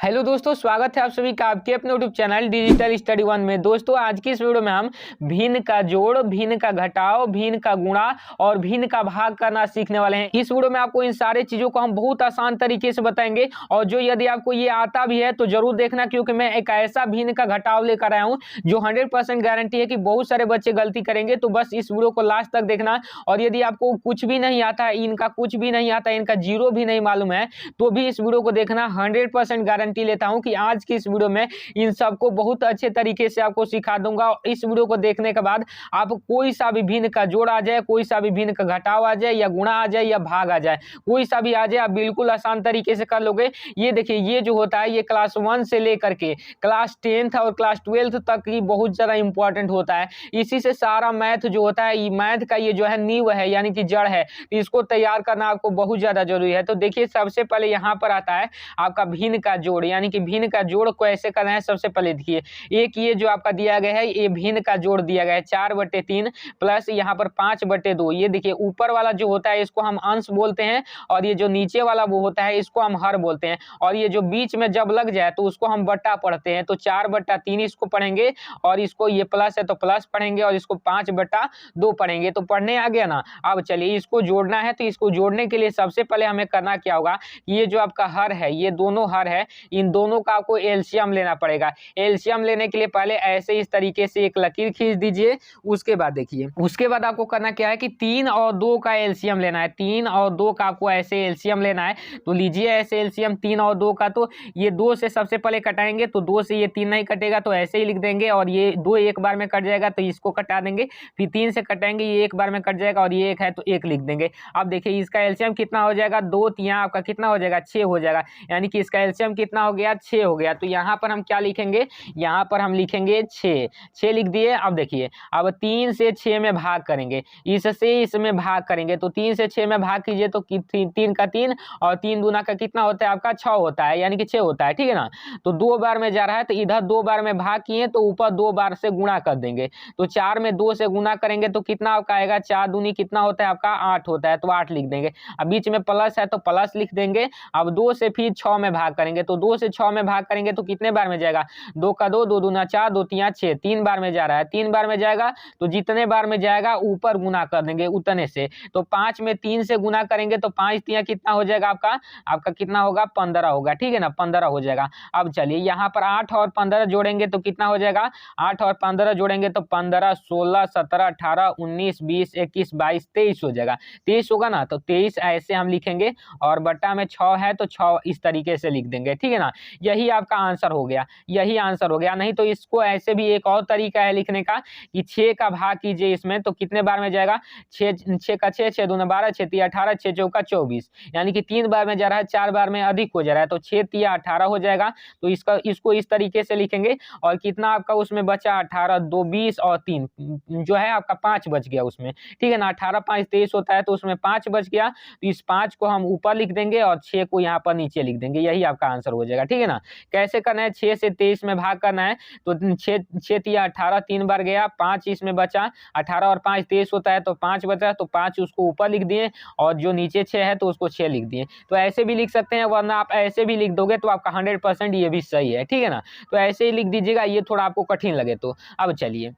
Hello दोस्तों, स्वागत है आप सभी का आपके अपने YouTube channel digital study one में। दोस्तों, आज की इस वीडियो में हम भिन्न का जोड़, भिन्न का घटाव, भिन्न का गुणा और भिन्न का भाग करना सीखने वाले हैं। इस वीडियो में आपको इन सारे चीजों को हम बहुत आसान तरीके से बताएंगे और जो यदि आपको ये आता भी है तो जरूर देखना, क्योंकि मैं एक ऐसा भिन्न का घटाव लेकर आया हूँ जो 100% गारंटी है कि बहुत सारे बच्चे गलती करेंगे। तो बस इस वीडियो को लास्ट तक देखना। और यदि आपको कुछ भी नहीं आता है, इनका कुछ भी नहीं आता है, इनका जीरो भी नहीं मालूम है, तो भी इस वीडियो को देखना। 100% गारंटी लेता हूं कि आज की इस वीडियो में इन सबको बहुत अच्छे तरीके से आपको सिखा दूंगा। इस वीडियो को देखने के बाद आप कोई सा भी भिन्न का जोड़ आ जाए, कोई सा भी भिन्न का घटाव आ जाए, या गुणा आ जाए, या भाग आ जाए, कोई सा भी आ जाए, आप बिल्कुल आसान तरीके से कर लोगे। ये देखिए, ये जो होता है ये क्लास 1 से लेकर के क्लास 10th और क्लास 12th तक ही बहुत ज्यादा इंपॉर्टेंट होता है। इसी से सारा मैथ जो होता है, मैथ का ये जो है नींव है, यानी कि जड़ है। इसको तैयार करना आपको बहुत ज्यादा जरूरी है। तो देखिए, सबसे पहले यहाँ पर आता है आपका भिन्न का जोड़, यानी कि भिन्न का जोड़ को ऐसे करना है। सबसे पहले देखिए, एक ये जो आपका दिया गया है, ये भिन्न का जोड़ दिया गया है 4/3 प्लस यहाँ पर 5/2। ये देखिए, ऊपर वाला जो होता है इसको हम अंश बोलते हैं, और ये जो नीचे वाला वो होता है इसको हम हर बोलते हैं। और ये जो बीच में जब लग जाए तो उसको हम बट्टा पढ़ते हैं। तो 4/3 इसको पढ़ेंगे, और इसको ये प्लस है तो प्लस पढ़ेंगे, और इसको 5/2 पढ़ेंगे। तो पढ़ने आ गया ना। अब चलिए, इसको जोड़ना है। तो इसको जोड़ने के लिए सबसे पहले हमें करना क्या होगा, ये जो आपका हर है, ये दोनों हर है, इन दोनों का आपको एलसीएम लेना पड़ेगा। एलसीएम लेने के लिए पहले ऐसे इस तरीके से एक लकीर खींच दीजिए। उसके बाद देखिए, उसके बाद आपको करना क्या है कि 3 और 2 का एलसीएम लेना है। 3 और 2 का आपको ऐसे एलसीएम लेना है। तो लीजिए ऐसे एलसीएम 3 और 2 का। तो ये 2 से सबसे पहले कटाएंगे, तो 2 से ये 3 नहीं कटेगा, तो ऐसे ही लिख देंगे। और ये 2 एक बार में कट जाएगा तो इसको कटा देंगे। फिर 3 से कटाएंगे, ये एक बार में कट जाएगा, और ये एक है तो एक लिख देंगे। अब देखिए, इसका एलसीएम कितना हो जाएगा, 2 3 आपका कितना हो जाएगा, 6 हो जाएगा। यानी कि इसका एलसीएम कितना हो गया, 6 हो गया। तो यहाँ पर हम क्या लिखेंगे, यहाँ पर हम लिखेंगे 6। 6 लिख दिए। अब देखिए, अब 3 से 6 में भाग करेंगे, इससे इसमें भाग करेंगे। तो 3 से 6 में भाग कीजिए, तो 3 का 3 और 3 दूना का कितना होता है आपका, 6 होता है, यानी कि 6 होता है। ठीक है ना। तो 2 बार में जा रहा है, तो इधर 2 बार में भाग किए तो ऊपर 2 बार से गुणा कर देंगे। तो 4 में 2 से गुणा करेंगे तो कितना आपका आएगा, 4 दूनी कितना होता है आपका, 8 होता है। तो 8 लिख देंगे। अब बीच में प्लस है तो प्लस लिख देंगे। अब 2 से फिर 6 में भाग करेंगे, तो 2 से 6 में भाग करेंगे तो कितने बार में जाएगा, 2 का 2, 2 दूना 4, 2 3 6, 3 बार में जा रहा है। 3 बार में जाएगा, तो जितने बार में जाएगा ऊपर गुना कर देंगे उतने से। तो 5 में 3 से गुना करेंगे तो 5 3 कितना हो जाएगा आपका, आपका कितना होगा, 15 होगा। ठीक है ना, 15 हो जाएगा। अब चलिए, यहाँ पर 8 और 15 जोड़ेंगे तो कितना हो जाएगा, 8 और 15 जोड़ेंगे तो 15 16 17 18 19 20 21 22 23 हो जाएगा। 23 होगा ना, तो 23 ऐसे हम लिखेंगे, और बट्टा में 6 है तो 6 इस तरीके से लिख देंगे। ठीक है ना। यही आपका आंसर हो गया, यही आंसर हो गया। नहीं तो इसको ऐसे भी एक और तरीका है लिखने का कि 6 का भाग कीजिए इसमें, तो कितने बार में जाएगा, 6 का 6, 6 दूना 12, 6 3 18, 6 चौका 24, यानी कि 3 बार में जा रहा है, 4 बार में अधिक हो जा रहा है। तो 6 3 18 हो जाएगा। तो इसको इस तरीके से लिखेंगे। और कितना आपका उसमें बचा, 18 2 20 और 3 जो है आपका 5 बच गया उसमें। ठीक है ना। 18 5 23 होता है, तो उसमें 5 बच गया। तो इस 5 को हम ऊपर लिख देंगे और 6 को यहाँ पर नीचे लिख देंगे। यही आपका आंसर हो जाएगा। ठीक है ना। कैसे करना है, 6 से 23 में भाग करना है। तो 6 6 3 18, 3 बार गया, 5 इसमें बचा, 18 और 5 23 होता है, तो 5 बचा, तो 5 उसको ऊपर लिख दिए, और जो नीचे 6 है तो उसको 6 लिख दिए। तो ऐसे भी लिख सकते हैं, वरना आप ऐसे भी लिख दोगे तो आपका 100% ये भी सही है। ठीक है ना। तो ऐसे ही लिख दीजिएगा, ये थोड़ा आपको कठिन लगे तो। अब चलिए,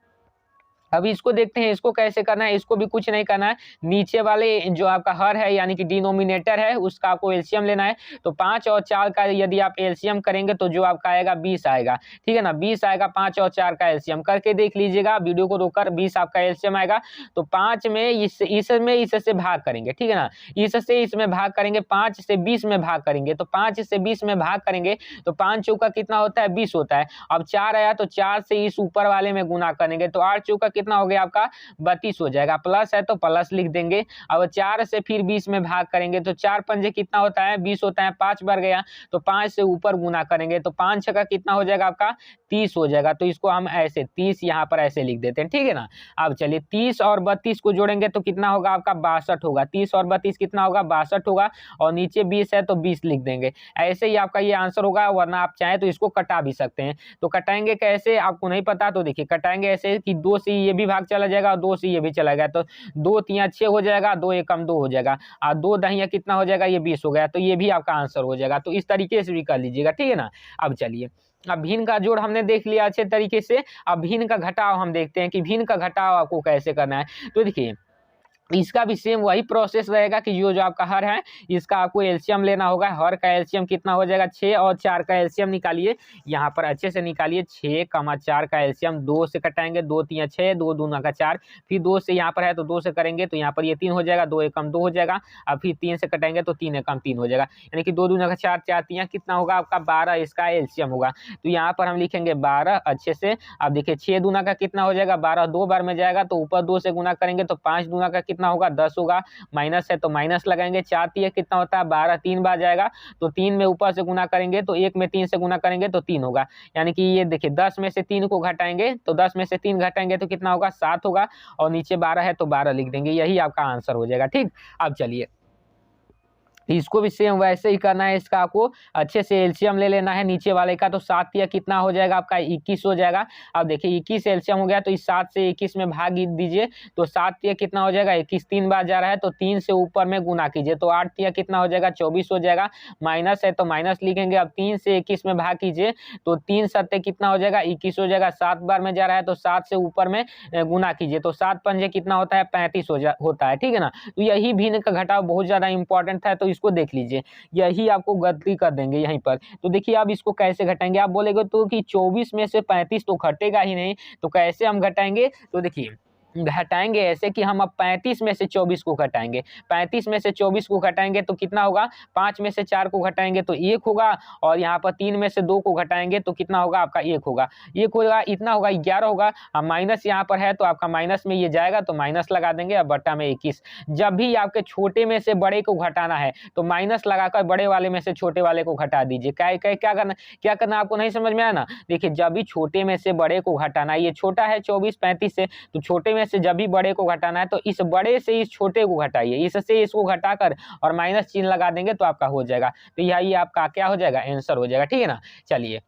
अभी इसको देखते हैं, इसको कैसे करना है। इसको भी कुछ नहीं करना है, नीचे वाले जो आपका हर है, यानी कि डिनोमिनेटर है, उसका आपको एलसीएम लेना है। तो 5 और 4 का यदि आप एलसीएम करेंगे तो जो आपका आएगा 20 आएगा। ठीक है ना, 20 आएगा। 5 और 4 का एलसीएम करके देख लीजिएगा, वीडियो को रोककर। 20 आपका एलसीएम आएगा। तो 5 में इससे भाग करेंगे। ठीक है ना, इससे इसमें भाग करेंगे। 5 से 20 में भाग करेंगे, तो 5 से 20 में भाग करेंगे तो 5 चौका कितना होता है, 20 होता है। अब 4 आया, तो 4 से इस ऊपर वाले में गुना करेंगे, तो 8 चौका कितना हो गया आपका, 32 हो जाएगा। प्लस है तो प्लस लिख देंगे। अब 4 से फिर 20 में भाग करेंगे, तो 4 पंजे कितना होता है, 20 होता है। 5 बार गया, तो 5 से ऊपर गुना करेंगे, तो 5 छक्का कितना हो जाएगा आपका, 30 हो जाएगा। तो इसको हम ऐसे 30 यहाँ पर ऐसे लिख देते हैं। ठीक है ना। अब चलिए, 30 और 32 को जोड़ेंगे तो कितना होगा आपका, 62 होगा। 30 और 32 कितना होगा, 62 होगा। और नीचे 20 है तो 20 लिख देंगे। ऐसे ही आपका ये आंसर होगा, वरना आप चाहें तो इसको कटा भी सकते हैं। तो कटाएंगे कैसे, आपको नहीं पता तो देखिए, कटाएंगे ऐसे कि 2 से ये भी भाग चला जाएगा और 2 से ये भी चला गया, तो 2 तिया 6 हो जाएगा, 2 एकम 2 हो जाएगा और 2 दहिया कितना हो जाएगा, ये 20 हो गया। तो ये भी आपका आंसर हो जाएगा। तो इस तरीके से भी कर लीजिएगा, ठीक है ना। अब चलिए, अब भिन्न का जोड़ हमने देख लिया अच्छे तरीके से। अब भिन्न का घटाव हम देखते हैं कि भिन्न का घटाव आपको कैसे करना है। तो देखिए, इसका भी सेम वही प्रोसेस रहेगा कि जो आपका हर है, इसका आपको एलसीएम लेना होगा। हर का एलसीएम कितना हो जाएगा, 6 और 4 का एलसीएम निकालिए, यहाँ पर अच्छे से निकालिए। 6, 4 का एलसीएम 2 से कटाएंगे, 2 तिया 6, 2 दूना का 4, फिर 2 से यहाँ पर है तो 2 से करेंगे तो यहाँ पर ये 3 हो जाएगा, 2 एकम 2 हो जाएगा। अब फिर 3 से कटाएंगे तो 3 एकम 3 हो जाएगा, यानी कि 2 दूना का 4, 4 तिया कितना होगा आपका 12, इसका एलसीएम होगा। तो यहाँ पर हम लिखेंगे 12 अच्छे से। अब देखिए 6 दूना का कितना हो जाएगा, 12 2 बार में जाएगा तो ऊपर 2 से गुना करेंगे तो 5 दूना का कितना होगा, 10 होगा। माइनस है तो माइनस लगाएंगे। 4 तिया कितना होता है, 12 3 बार जाएगा तो 3 में ऊपर से गुना करेंगे तो 1 में 3 से गुना करेंगे तो 3 होगा। यानी कि ये देखिए 10 में से 3 को घटाएंगे तो 10 में से 3 घटाएंगे तो कितना होगा, 7 होगा। और नीचे 12 है तो 12 लिख देंगे, यही आपका आंसर हो जाएगा। ठीक, अब चलिए इसको भी सेम वैसे ही करना है। इसका आपको अच्छे से एलसीएम ले लेना है नीचे वाले का। तो 7 तिया कितना हो जाएगा आपका, 21 हो जाएगा। अब देखिए 21 एलसीएम हो गया तो इस 7 से 21 में भाग दीजिए तो 7 तिया कितना हो जाएगा, 21 3 बार जा रहा है तो 3 से ऊपर में गुना कीजिए तो 8 तिया कितना हो जाएगा, 24 हो जाएगा। माइनस है तो माइनस लिखेंगे। अब 3 से 21 में भाग कीजिए तो 3 सत्ते कितना हो जाएगा, 21 हो जाएगा। 7 बार में जा रहा है तो 7 से ऊपर में गुना कीजिए तो 7 पंजे कितना होता है, 35 होता है। ठीक है ना। तो यही भिन्न का घटाव बहुत ज्यादा इंपॉर्टेंट था, तो इसको देख लीजिए। यही आपको गलती कर देंगे यहीं पर। तो देखिए आप इसको कैसे घटाएंगे, आप बोलेगे तो कि 24 में से 35 तो घटेगा ही नहीं, तो कैसे हम घटाएंगे। तो देखिए घटाएंगे ऐसे कि हम अब 35 में से 24 को घटाएंगे। 35 में से 24 को घटाएंगे तो कितना होगा, 5 में से 4 को घटाएंगे तो 1 होगा। और यहाँ पर 3 में से 2 को घटाएंगे तो कितना होगा आपका, 1 होगा। 1 होगा, इतना होगा 11 होगा। अब माइनस यहाँ पर है तो आपका माइनस में ये जाएगा तो माइनस लगा देंगे। अब बट्टा में 21। जब भी आपके छोटे में से बड़े को घटाना है तो माइनस लगाकर बड़े वाले में से छोटे वाले को घटा दीजिए। क्या करना आपको नहीं समझ में आया ना। देखिए जब भी छोटे में से बड़े को घटाना है, ये छोटा है 24 35 से, तो छोटे में से जब भी बड़े को घटाना है तो इस बड़े से इस छोटे को घटाइए, इससे इसको घटाकर और माइनस चिन्ह लगा देंगे तो आपका हो जाएगा। तो यही आपका क्या हो जाएगा, आंसर हो जाएगा। ठीक है ना। चलिए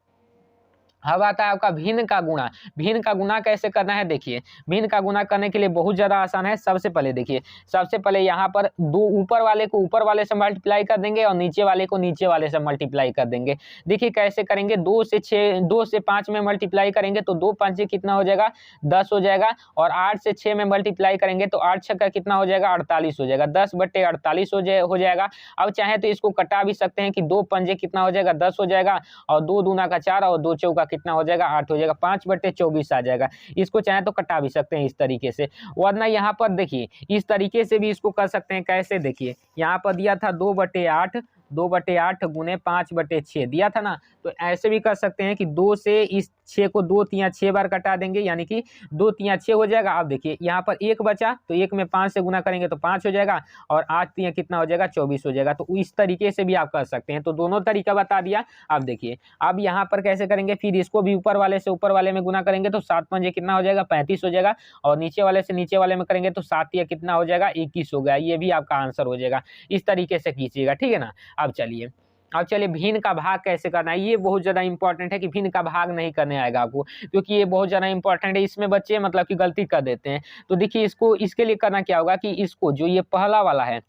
अब आता है आपका भिन्न का गुणा। भिन्न का गुणा कैसे करना है, देखिए भिन्न का गुणा करने के लिए बहुत ज्यादा आसान है। सबसे पहले देखिए, सबसे पहले यहाँ पर दो ऊपर वाले को ऊपर वाले से मल्टीप्लाई कर देंगे और नीचे वाले को नीचे वाले से मल्टीप्लाई कर देंगे। देखिए कैसे करेंगे, 2 से 5 में मल्टीप्लाई करेंगे तो 2 पंचे कितना हो जाएगा, 10 हो जाएगा। और 8 से 6 में मल्टीप्लाई करेंगे तो 8 छक्का कितना हो जाएगा, 48 हो जाएगा। 10/48 हो जाएगा। अब चाहे तो इसको कटा भी सकते हैं कि 2 पंजे कितना हो जाएगा, 10 हो जाएगा। और 2 दूना का 4 और 2 चौका कितना हो जाएगा, 8 हो जाएगा। 5/24 आ जाएगा। इसको चाहे तो कटा भी सकते हैं इस तरीके से, वरना यहाँ पर देखिए इस तरीके से भी इसको कर सकते हैं। कैसे, देखिए यहाँ पर दिया था 2/8, 2/8 गुने 5/6 दिया था ना। तो ऐसे भी कर सकते हैं कि 2 से इस 6 को 2 तिया 6 बार कटा देंगे, यानी कि 2 तिया 6 हो जाएगा। अब देखिए यहाँ पर 1 बचा तो 1 में 5 से गुना करेंगे तो 5 हो जाएगा। और 8 तिया कितना हो जाएगा, 24 हो जाएगा। तो इस तरीके से भी आप कर सकते हैं। तो दोनों तरीका बता दिया। अब देखिए अब यहाँ पर कैसे करेंगे, फिर इसको भी ऊपर वाले से ऊपर वाले में गुना करेंगे तो 7 पंजे कितना हो जाएगा, 35 हो जाएगा। और नीचे वाले से नीचे वाले में करेंगे तो 7 तिया कितना हो जाएगा, 21 हो गया। ये भी आपका आंसर हो जाएगा। इस तरीके से कीजिएगा। ठीक है ना। अब चलिए भिन्न का भाग कैसे करना है, ये बहुत ज़्यादा इंपॉर्टेंट है कि भिन्न का भाग नहीं करने आएगा आपको, क्योंकि ये बहुत ज़्यादा इंपॉर्टेंट है। इसमें बच्चे मतलब कि गलती कर देते हैं। तो देखिए इसको, इसके लिए करना क्या होगा कि इसको जो ये पहला वाला है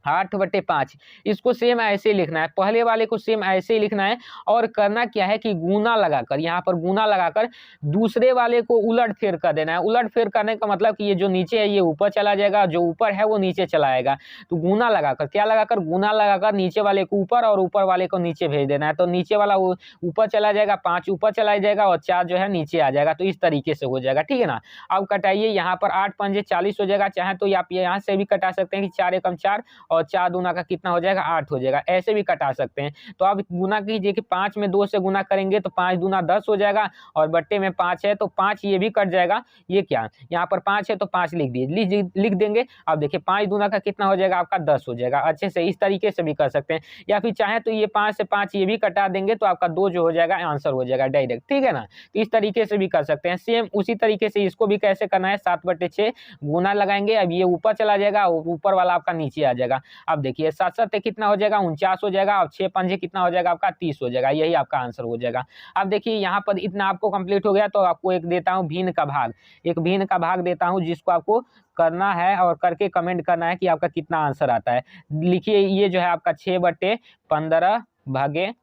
8/5, इसको सेम ऐसे ही लिखना है। पहले वाले को सेम ऐसे ही लिखना है। और करना क्या है कि गुना लगाकर, यहाँ पर गुना लगाकर दूसरे वाले को उलट फेर कर देना है। उलट फेर करने का मतलब कि ये जो नीचे है ये ऊपर चला जाएगा, जो ऊपर है वो नीचे चला आएगा। तो गुना लगाकर, क्या लगाकर, गुना लगाकर नीचे वाले को ऊपर और ऊपर वाले को नीचे भेज देना है। तो नीचे वाला ऊपर चला जाएगा, 5 ऊपर चला जाएगा और 4 जो है नीचे आ जाएगा। तो इस तरीके से हो जाएगा। ठीक है ना। अब कटाइए, यहाँ पर 8 पंजे 40 हो जाएगा। चाहे तो आप यहाँ से भी कटा सकते हैं कि 4 एकम 4 और 4 दूना का कितना हो जाएगा, 8 हो जाएगा। ऐसे भी कटा सकते हैं। तो आप गुना कीजिए कि 5 में 2 से गुना करेंगे तो 5 दूना 10 हो जाएगा। और बट्टे में 5 है तो 5 ये भी कट जाएगा। ये क्या, यहाँ पर 5 है तो 5 लिख देंगे। अब देखिए 5 दूना का कितना हो जाएगा आपका, 10 हो जाएगा। अच्छे से इस तरीके से भी कर सकते हैं। या फिर चाहे तो ये 5 से 5 ये भी कटा देंगे तो आपका 2 जो हो जाएगा आंसर हो जाएगा डायरेक्ट। ठीक है ना। तो इस तरीके से भी कर सकते हैं। सेम उसी तरीके से इसको भी कैसे करना है, 7/6 गुना लगाएंगे। अब ये ऊपर चला जाएगा और ऊपर वाला आपका नीचे आ जाएगा। अब देखिए 7 7 कितना हो जाएगा, 49 हो जाएगा। अब 6 पंजे कितना हो जाएगा आपका, 30 हो जाएगा। यही आपका आंसर हो जाएगा। अब देखिए यहाँ पर इतना आपको कंप्लीट हो गया, तो आपको एक देता हूँ भिन्न का भाग। एक भिन्न का भाग देता हूँ जिसको आपको करना है और करके कमेंट करना है कि आपका कितना आंसर आता है। लिखिए ये जो है आपका 6/15 भागे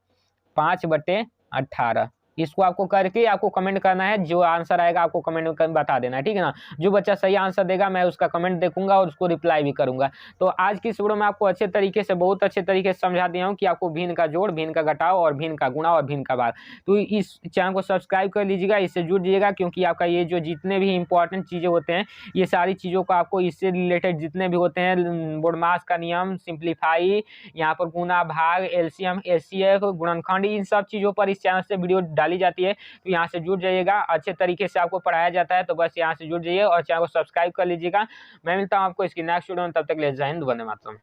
5/18, इसको आपको करके आपको कमेंट करना है। जो आंसर आएगा आपको कमेंट में बता देना है, ठीक है ना। जो बच्चा सही आंसर देगा मैं उसका कमेंट देखूंगा और उसको रिप्लाई भी करूंगा। तो आज की इस वीडियो में आपको अच्छे तरीके से, बहुत अच्छे तरीके से समझा दिया हूँ कि आपको भिन्न का जोड़, भिन्न का घटाव और भिन्न का गुणा और भिन्न का भाग। तो इस चैनल को सब्सक्राइब कर लीजिएगा, इससे जुड़ जाइएगा, क्योंकि आपका ये जो जितने भी इंपॉर्टेंट चीज़ें होते हैं, ये सारी चीज़ों को आपको इससे रिलेटेड जितने भी होते हैं, बोडमास का नियम, सिंप्लीफाई, यहाँ पर गुना, भाग, एलसीएम, एचसीएफ, गुणनखंड, इन सब चीज़ों पर इस चैनल से वीडियो डाली जाती है। तो यहाँ से जुड़ जाइएगा, अच्छे तरीके से आपको पढ़ाया जाता है। तो बस यहाँ से जुड़ जाइए और चैनल को सब्सक्राइब कर लीजिएगा। मैं मिलता हूँ आपको इसकी नेक्स्ट वीडियो में, तब तक के लिए जय हिंद, वंदे मातरम।